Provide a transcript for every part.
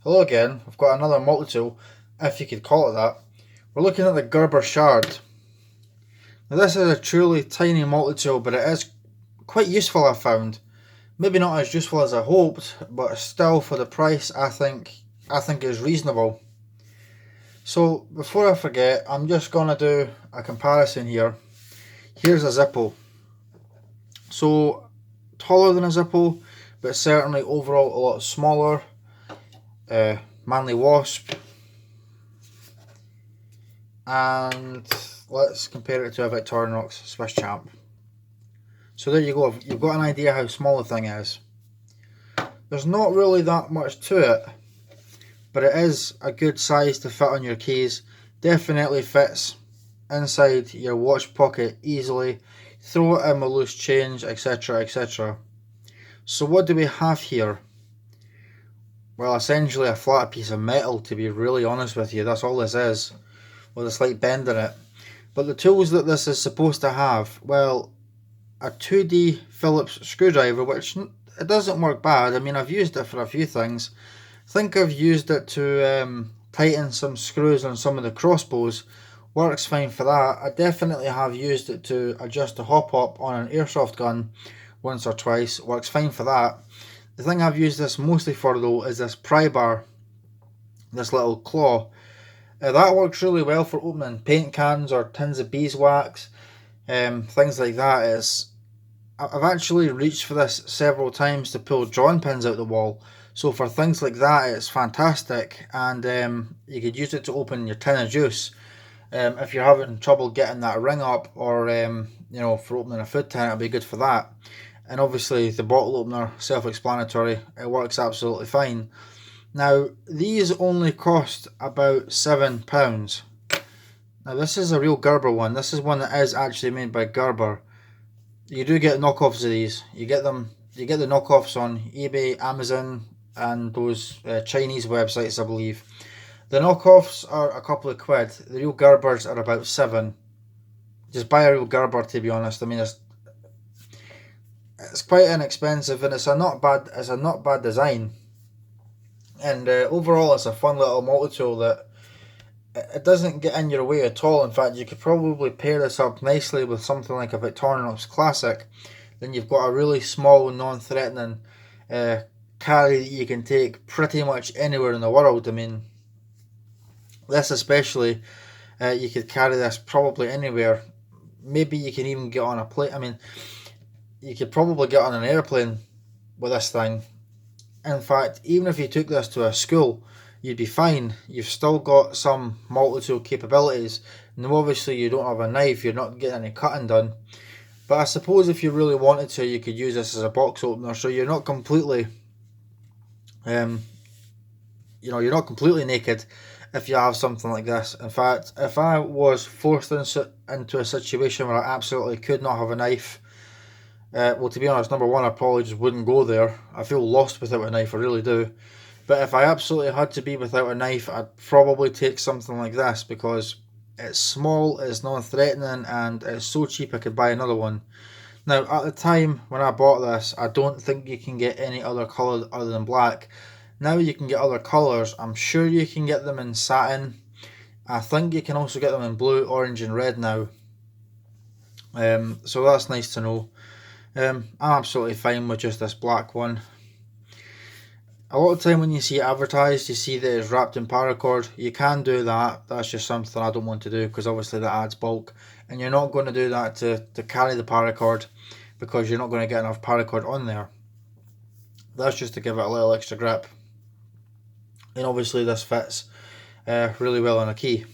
Hello again, I've got another multi-tool, if you could call it that. We're looking at the Gerber Shard. Now this is a truly tiny multi-tool, but it is quite useful, I found. Maybe not as useful as I hoped, but still for the price I think is reasonable. So before I forget, I'm just going to do a comparison here. Here's a Zippo. So taller than a Zippo, but certainly overall a lot smaller. Manly Wasp. And let's compare it to a Victorinox Swiss Champ. So there you go, you've got an idea how small the thing is. There's not really that much to it, but it is a good size to fit on your keys. Definitely fits inside your watch pocket easily. Throw it in with loose change, etc, etc. So what do we have here? Well, essentially a flat piece of metal, to be really honest with you. That's all this is, with a slight bend in it. But the tools that this is supposed to have, well, a 2D Phillips screwdriver, which it doesn't work bad. I mean, I've used it for a few things. I think I've used it to tighten some screws on some of the crossbows. Works fine for that. I definitely have used it to adjust the hop-up on an airsoft gun once or twice. Works fine for that. The thing I've used this mostly for though is this pry bar, this little claw. That works really well for opening paint cans or tins of beeswax, things like that. I've actually reached for this several times to pull drawing pins out the wall. So for things like that, it's fantastic, and you could use it to open your tin of juice. If you're having trouble getting that ring up, or for opening a food tin, it'll be good for that. And obviously the bottle opener, self-explanatory, it works absolutely fine. Now these only cost about £7. Now this is a real Gerber one. This is one that is actually made by Gerber. You do get knockoffs of these. You get the knockoffs on eBay, Amazon, and those Chinese websites, I believe. The knockoffs are a couple of quid. The real Gerbers are about £7. Just buy a real Gerber, to be honest. I mean, it's quite inexpensive, and it's a not bad design. And overall, it's a fun little multi-tool that it doesn't get in your way at all. In fact, you could probably pair this up nicely with something like a Victorinox Classic. Then you've got a really small, non-threatening carry that you can take pretty much anywhere in the world. I mean, this especially, you could carry this probably anywhere. Maybe you can even get on a plane. I mean, you could probably get on an airplane with this thing. In fact, even if you took this to a school, you'd be fine. You've still got some multi-tool capabilities. Now obviously you don't have a knife, you're not getting any cutting done. But I suppose if you really wanted to, you could use this as a box opener, so you're not completely you're not completely naked if you have something like this. In fact, if I was forced into a situation where I absolutely could not have a knife, well, to be honest, number one, I probably just wouldn't go there. I feel lost without a knife, I really do. But if I absolutely had to be without a knife, I'd probably take something like this, because it's small, it's non-threatening, and it's so cheap I could buy another one. Now, at the time when I bought this, I don't think you can get any other colour other than black. Now you can get other colours. I'm sure you can get them in satin. I think you can also get them in blue, orange and red now. So that's nice to know. I'm absolutely fine with just this black one. A lot of time when you see it advertised, you see that it's wrapped in paracord. You can do that. That's just something I don't want to do, because obviously that adds bulk, and you're not going to do that to carry the paracord, because you're not going to get enough paracord on there. That's just to give it a little extra grip. And obviously this fits really well on a key.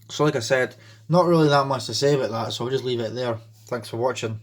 So like I said, not really that much to say about that, so I'll just leave it there. Thanks for watching.